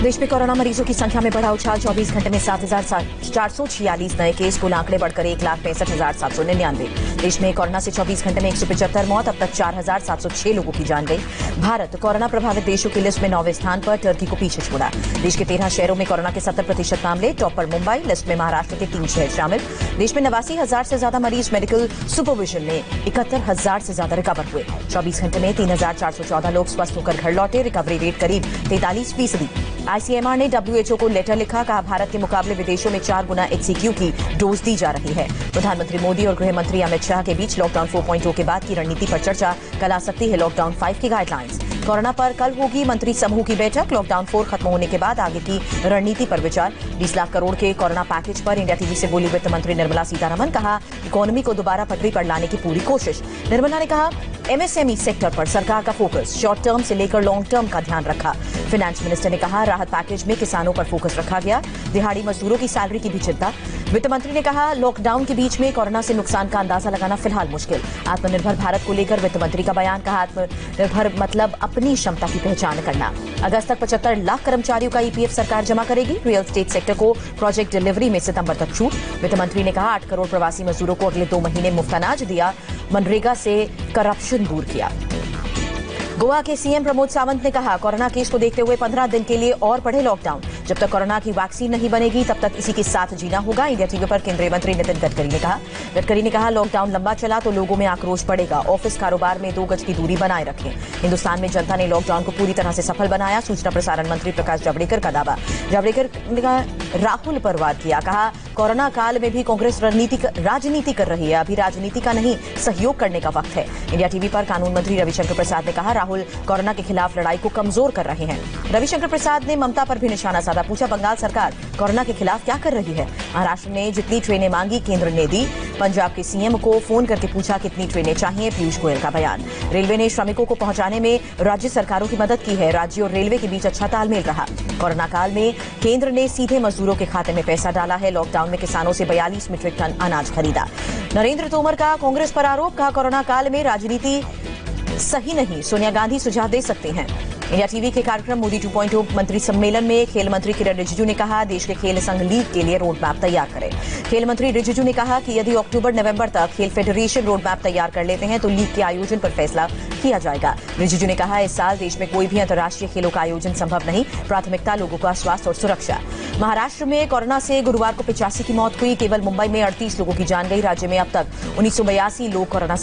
देश में कोरोना मरीजों की संख्या में बढ़ा उछाल। 24 घंटे में 7,446 नए केस, कुल आंकड़े बढ़कर 1,65,799। देश में कोरोना से 24 घंटे में 175 मौत, अब तक 4,706 लोगों की जान गई। भारत कोरोना प्रभावित देशों की लिस्ट में 9वें स्थान पर, टर्की को पीछे छोड़ा। देश के 13 शहरों में कोरोना के 70% मामले, टॉप पर मुंबई, लिस्ट में महाराष्ट्र के 3 शहर शामिल। देश में 89,000 से ज्यादा मरीज मेडिकल सुपरविजन में, 71,000 से ज्यादा रिकवर हुए। 24 घंटे में 3,414 लोग स्वस्थ होकर घर लौटे, रिकवरी रेट करीब 43%। आईसीएमआर ने डब्ल्यूएचओ को लेटर लिखा, कहा भारत के मुकाबले विदेशों में 4 गुना HCQ की डोज दी जा रही है। प्रधानमंत्री मोदी और गृह मंत्री अमित शाह के बीच लॉकडाउन 4.0 के बाद की रणनीति पर चर्चा, कल आ सकती है लॉकडाउन 5 की गाइडलाइंस। कोरोना पर कल होगी मंत्री समूह की बैठक, लॉकडाउन 4 खत्म होने के बाद आगे की रणनीति पर विचार। 20 लाख करोड़ के कोरोना पैकेज पर इंडिया टीवी से बोली वित्त मंत्री निर्मला सीतारमण, कहा इकोनॉमी को दोबारा पटरी पर लाने की पूरी कोशिश। निर्मला ने कहा MSME सेक्टर पर सरकार का फोकस, शॉर्ट टर्म से लेकर लॉन्ग टर्म का ध्यान रखा। फाइनेंस मिनिस्टर ने कहा राहत पैकेज में किसानों पर फोकस रखा गया, दिहाड़ी मजदूरों की सैलरी की भी चिंता। वित्त मंत्री ने कहा लॉकडाउन के बीच में कोरोना से नुकसान का अंदाजा लगाना फिलहाल मुश्किल। आत्मनिर्भर भारत को लेकर वित्त मंत्री का बयान, कहा आत्मनिर्भर मतलब अपनी क्षमता की पहचान करना। अगस्त तक 75 लाख कर्मचारियों का EPF सरकार जमा करेगी। रियल एस्टेट सेक्टर को प्रोजेक्ट डिलीवरी में सितंबर तक छूट। वित्त मंत्री ने कहा 8 करोड़ प्रवासी मजदूरों को अगले 2 महीने मुफ्त अनाज दिया। मनरेगा से करप्शन दूर किया। गोवा के सीएम प्रमोद सावंत ने कहा कोरोना केस को देखते हुए 15 दिन के लिए और बढ़े लॉकडाउन। जब तक कोरोना की वैक्सीन नहीं बनेगी तब तक इसी के साथ जीना होगा। इंडिया टीवी पर केंद्रीय मंत्री नितिन गडकरी ने कहा लॉकडाउन लंबा चला तो लोगों में आक्रोश बढ़ेगा। ऑफिस कारोबार में 2 गज की दूरी बनाए रखें। हिंदुस्तान में जनता ने लॉकडाउन को पूरी तरह से सफल बनाया। सूचना प्रसारण मंत्री प्रकाश जावड़ेकर का दावा। जावड़ेकर ने राहुल पर वार किया, कहा कोरोना काल में भी कांग्रेस राजनीति कर रही है, अभी राजनीति का नहीं सहयोग करने का वक्त है। इंडिया टीवी पर कानून मंत्री रविशंकर प्रसाद ने कहा राहुल कोरोना के खिलाफ लड़ाई को कमजोर कर रहे हैं। रविशंकर प्रसाद ने ममता पर भी निशाना साधा, पूछा बंगाल सरकार कोरोना के खिलाफ क्या कर रही है। महाराष्ट्र ने जितनी ट्रेनें मांगी केंद्र ने दी। पंजाब के सीएम को फोन करके पूछा कितनी ट्रेनें चाहिए, पीयूष गोयल का बयान। रेलवे ने श्रमिकों को पहुंचाने में राज्य सरकारों की मदद की है, राज्य और रेलवे के बीच अच्छा तालमेल रहा। कोरोना काल में केंद्र ने सीधे मजदूरों के खाते में पैसा डाला है। लॉकडाउन में किसानों से 42 मीट्रिक टन अनाज खरीदा। नरेंद्र तोमर का कांग्रेस पर आरोप, कहा कोरोना काल में राजनीति सही नहीं, सोनिया गांधी सुझाव दे सकती हैं। इंडिया टीवी के कार्यक्रम मोदी 2.0 मंत्री सम्मेलन में खेल मंत्री किरण रिजिजू ने कहा देश के खेल संघ लीग के लिए रोड मैप तैयार करें। खेल मंत्री रिजिजू ने कहा कि यदि अक्टूबर-नवंबर तक खेल फेडरेशन रोड मैप तैयार कर लेते हैं तो लीग के आयोजन पर फैसला किया जाएगा। रिजिजू ने कहा इस साल देश में कोई भी अंतर्राष्ट्रीय खेलों का आयोजन संभव नहीं, प्राथमिकता लोगों का स्वास्थ्य और सुरक्षा। महाराष्ट्र में कोरोना से गुरुवार को 85 की मौत हुई, केवल मुंबई में 38 लोगों की जान गई। राज्य में अब तक 1982 लोग कोरोना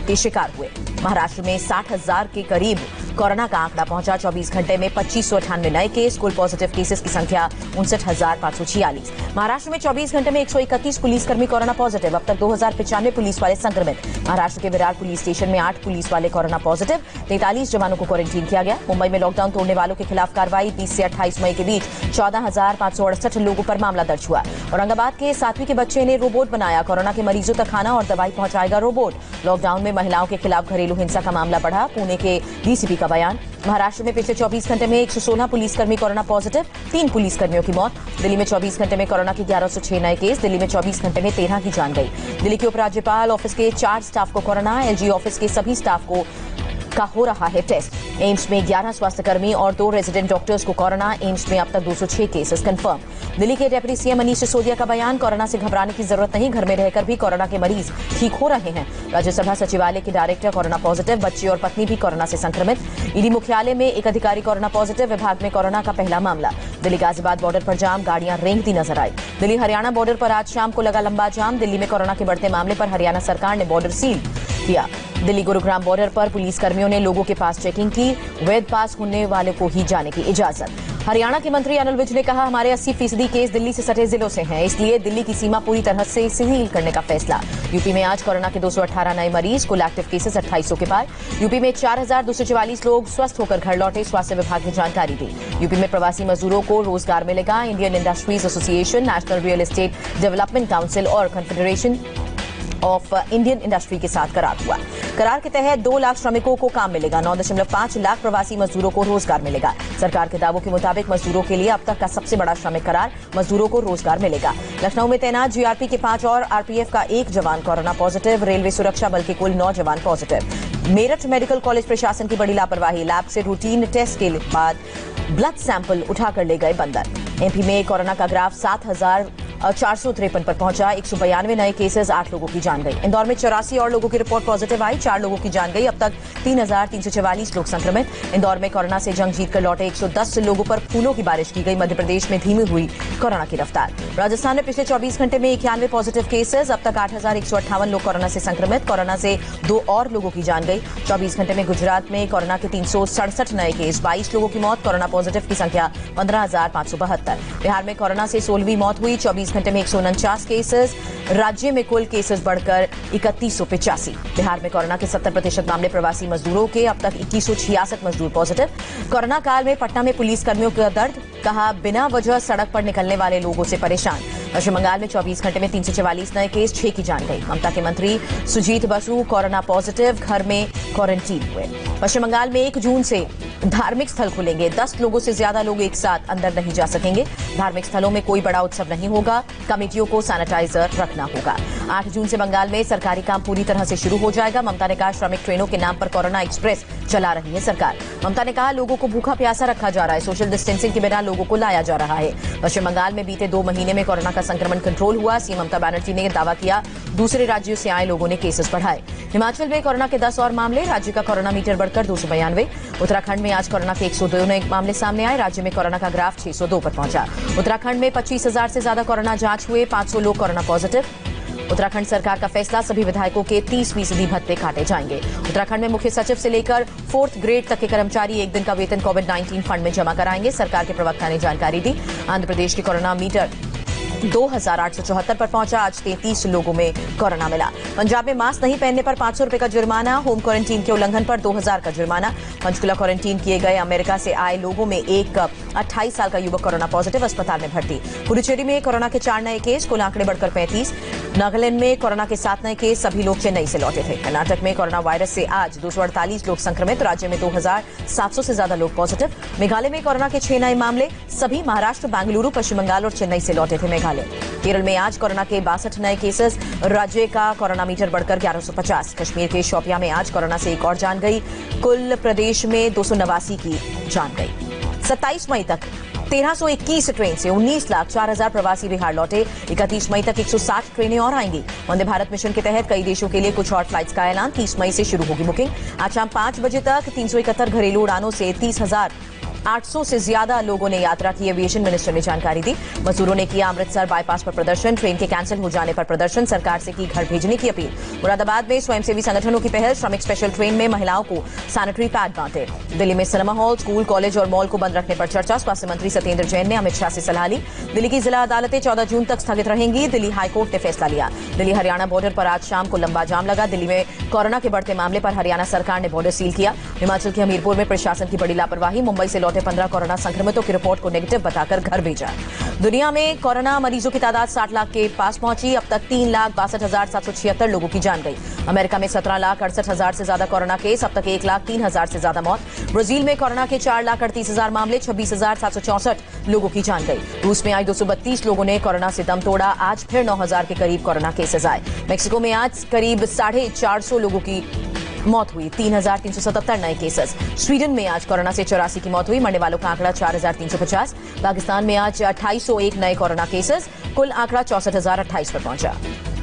के शिकार हुए। महाराष्ट्र में 60,000 के करीब कोरोना का आंकड़ा पहुंचा। 24 घंटे में 2598 नए केस, कुल पॉजिटिव केसेस की संख्या 59,546। महाराष्ट्र में 24 घंटे में 131 पुलिसकर्मी कोरोना पॉजिटिव, अब तक 2,095 पुलिस वाले संक्रमित। महाराष्ट्र के विरार पुलिस स्टेशन में 8 पुलिस वाले कोरोना पॉजिटिव, 43 जवानों को क्वारंटीन किया गया। मुंबई में लॉकडाउन तोड़ने वालों के खिलाफ कार्रवाई, 30 से 28 मई के बीच 14,568 लोगों पर मामला दर्ज हुआ। औरंगाबाद के 7वीं के बच्चे ने रोबोट बनाया, कोरोना के मरीजों तक खाना और दवाई पहुंचाएगा रोबोट। लॉकडाउन में महिलाओं के खिलाफ घरेलू हिंसा का मामला बढ़ा, पुणे के DCP का बयान। महाराष्ट्र में पिछले 24 घंटे में 116 पुलिसकर्मी कोरोना पॉजिटिव, 3 पुलिसकर्मियों की मौत। दिल्ली में 24 घंटे में कोरोना के 1106 नए केस, दिल्ली में 24 घंटे में 13 की जान गई। दिल्ली के उपराज्यपाल ऑफिस के 4 स्टाफ को कोरोना, LG ऑफिस के सभी स्टाफ का हो रहा है टेस्ट। एम्स में 11 स्वास्थ्यकर्मी और 2 रेजिडेंट डॉक्टर्स को कोरोना, एम्स में अब तक 206 केसेस कंफर्म। दिल्ली के डेप्यूटी सीएम मनीष सिसोदिया का बयान, कोरोना से घबराने की जरूरत नहीं, घर में रहकर भी कोरोना के मरीज ठीक हो रहे हैं। राज्यसभा सचिवालय के डायरेक्टर कोरोना पॉजिटिव, बच्चे और पत्नी भी कोरोना से संक्रमित। ईडी मुख्यालय में एक अधिकारी कोरोना पॉजिटिव, विभाग में कोरोना का पहला मामला। दिल्ली गाजियाबाद बॉर्डर पर जाम, गाड़ियां रेंगती नजर आई। दिल्ली हरियाणा बॉर्डर पर आज शाम को लगा लंबा जाम। दिल्ली में कोरोना के बढ़ते मामले पर हरियाणा सरकार ने बॉर्डर सील किया। दिल्ली गुरुग्राम बॉर्डर पर पुलिस कर्मियों ने लोगों के पास चेकिंग की, वैध पास होने वाले को ही जाने की इजाजत। हरियाणा के मंत्री अनिल विज ने कहा हमारे 80% केस दिल्ली से सटे जिलों से हैं, इसलिए दिल्ली की सीमा पूरी तरह से सील करने का फैसला। यूपी में आज कोरोना के 218 नए मरीज, कुल एक्टिव केसेस 2800 के पार। यूपी में 4,244 लोग स्वस्थ होकर घर लौटे, स्वास्थ्य विभाग ने जानकारी दी। यूपी में प्रवासी मजदूरों को रोजगार मिलेगा। Indian industries association, national real estate development council और कॉन्फेडरेशन ऑफ इंडियन इंडस्ट्री के साथ करार हुआ। करार के तहत 2 लाख श्रमिकों को काम मिलेगा, 9.5 लाख प्रवासी मजदूरों को रोजगार मिलेगा। सरकार के दावों के मुताबिक मजदूरों के लिए अब तक का सबसे बड़ा श्रमिक करार, मजदूरों को रोजगार मिलेगा। लखनऊ में तैनात जीआरपी के 5 और आरपीएफ का 1 जवान कोरोना पॉजिटिव, रेलवे सुरक्षा बल के कुल 9 जवान पॉजिटिव। मेरठ मेडिकल कॉलेज प्रशासन की बड़ी लापरवाही, लैब से रूटीन टेस्ट के बाद ब्लड सैंपल उठाकर ले गए बंदर। एमपी में कोरोना का ग्राफ 7,453 पर पहुंचा। 192 नए केसेस, 8 लोगों की जान गई। इंदौर में 84 और लोगों की रिपोर्ट पॉजिटिव आई, 4 लोगों की जान गई। अब तक 3,344 लोग संक्रमित। इंदौर में कोरोना से जंग जीतकर लौटे 110 लोगों पर फूलों की बारिश की गई। मध्य प्रदेश में धीमी हुई कोरोना की रफ्तार। राजस्थान में पिछले 24 घंटे में 91 पॉजिटिव केसेस। अब तक 8,158 लोग कोरोना से संक्रमित। कोरोना से 2 और लोगों की जान गई। 24 घंटे में गुजरात में कोरोना के 367 नए केस, 22 लोगों की मौत। कोरोना पॉजिटिव की संख्या 15,572। बिहार में कोरोना से 16वीं मौत हुई। 24 घंटे में 149 केसेस। राज्य में कुल केसेस बढ़कर 3185। बिहार में कोरोना के 70% मामले प्रवासी मजदूरों के। अब तक 2166 मजदूर पॉजिटिव। कोरोना काल में पटना में पुलिस कर्मियों का दर्द, कहा बिना वजह सड़क पर निकलने वाले लोगों से परेशान। पश्चिम बंगाल में 24 घंटे में 344 नए केस, 6 की जान गई। ममता के मंत्री सुजीत बसु कोरोना पॉजिटिव, घर में क्वारंटीन हुए। पश्चिम बंगाल में 1 जून से धार्मिक स्थल खुलेंगे। 10 लोगों से ज्यादा लोग एक साथ अंदर नहीं जा सकेंगे। धार्मिक स्थलों में कोई बड़ा उत्सव नहीं होगा। कमेटियों को सैनिटाइजर रखना होगा। 8 जून से बंगाल में सरकारी काम पूरी तरह से शुरू हो जाएगा। ममता ने कहा श्रमिक ट्रेनों के नाम पर कोरोना एक्सप्रेस चला रही है सरकार। ममता ने कहा लोगों को भूखा प्यासा रखा जा रहा है। सोशल डिस्टेंसिंग के बिना लोगों को लाया जा रहा है। पश्चिम बंगाल में बीते 2 महीने में कोरोना का संक्रमण कंट्रोल हुआ। सीएम ममता बनर्जी ने दावा किया दूसरे राज्यों से आए लोगों ने केसेस बढ़ाए। हिमाचल में कोरोना के 10 और मामले। राज्य का कोरोना मीटर बढ़कर 292। उत्तराखंड में आज कोरोना के 102 नए मामले सामने आए। राज्य में कोरोना का ग्राफ 602 पर पहुंचा। उत्तराखंड में 25,000 से ज्यादा कोरोना जांच हुए। 500 लोग कोरोना पॉजिटिव। उत्तराखंड सरकार का फैसला, सभी विधायकों के 30% भत्ते काटे जाएंगे। उत्तराखंड में मुख्य सचिव से लेकर 4th ग्रेड तक के कर्मचारी 1 दिन का वेतन कोविड-19 फंड में जमा कराएंगे। सरकार के प्रवक्ता ने जानकारी दी। आंध्र प्रदेश के कोरोना मीटर 2,874 पर पहुंचा। आज 33 लोगों में कोरोना मिला। पंजाब में मास्क नहीं पहनने पर 500 रुपए का जुर्माना। होम क्वारंटीन के उल्लंघन पर 2,000 का जुर्माना। पंचकुला क्वारंटीन किए गए अमेरिका से आए लोगों में एक 28 साल का युवक कोरोना पॉजिटिव, अस्पताल में भर्ती। पुडुचेरी में कोरोना के 4 नए केस, कुल आंकड़े बढ़कर 35। नागालैंड में कोरोना के 7 नए केस, सभी लोग चेन्नई से लौटे थे। कर्नाटक में कोरोना वायरस से आज 248 लोग संक्रमित। राज्य में 2,700 से ज्यादा लोग पॉजिटिव। मेघालय में कोरोना के 6 नए मामले, सभी महाराष्ट्र, बेंगलुरु, पश्चिम बंगाल और चेन्नई से लौटे थे। मेघालय केरल में आज कोरोना के 62 नए केसेस। राज्य का कोरोना मीटर बढ़कर 1150। कश्मीर के शोपियां में आज कोरोना से एक और जान गई। कुल प्रदेश में 289 की जान गई। 27 मई तक 1321 ट्रेन से 19,04,000 प्रवासी बिहार लौटे। 31 मई तक 160 ट्रेनें और आएंगी। वंदे भारत मिशन के तहत कई देशों के लिए कुछ और फ्लाइट्स का ऐलान। 30 मई से शुरू होगी बुकिंग। आज शाम 5 बजे तक 371 घरेलू उड़ानों से 30,800 से ज्यादा लोगों ने यात्रा की। एविएशन मिनिस्टर ने जानकारी दी। मजदूरों ने किया अमृतसर बाईपास पर प्रदर्शन। ट्रेन के कैंसिल हो जाने पर प्रदर्शन। सरकार से की घर भेजने की अपील। मुरादाबाद में स्वयंसेवी संगठनों की पहल। श्रमिक स्पेशल ट्रेन में महिलाओं को सैनिटरी पैड बांटे। दिल्ली में सिनेमा हॉल, स्कूल, कॉलेज और मॉल को बंद रखने पर चर्चा। स्वास्थ्य मंत्री सत्येंद्र जैन ने अमित शाह से सलाह ली। दिल्ली की जिला अदालतें 14 जून तक स्थगित रहेंगी। दिल्ली हाईकोर्ट ने फैसला लिया। दिल्ली हरियाणा बॉर्डर पर आज शाम को लंबा जाम लगा। दिल्ली में कोरोना के बढ़ते मामले पर हरियाणा सरकार ने बॉर्डर सील किया। हिमाचल के हमीरपुर में प्रशासन की बड़ी लापरवाही। मुंबई से लौटे 15 कोरोना संक्रमितों की रिपोर्ट को नेगेटिव बताकर घर भेजा। दुनिया में कोरोना मरीजों की तादाद 60 लाख के पास पहुंची। अब तक 3,62,776 लोगों की जान गई। अमेरिका में 17,68,000 से ज्यादा कोरोना केस। अब तक 1,03,000 से ज्यादा मौत। ब्राजील में कोरोना के 4,38,000 मामले, 26,764 लोगों की जान गई। रूस में आज 232 लोगों ने कोरोना से दम तोड़ा। आज फिर 9,000 के करीब कोरोना केसेस आए। मेक्सिको में आज करीब 450 लोगों की मौत हुई। 3,377 नए केसेस। स्वीडन में आज कोरोना से 84 की मौत हुई। मरने वालों का आंकड़ा 4,350। पाकिस्तान में आज 2,801 नए कोरोना केसेस। कुल आंकड़ा 64,028 पर पहुंचा।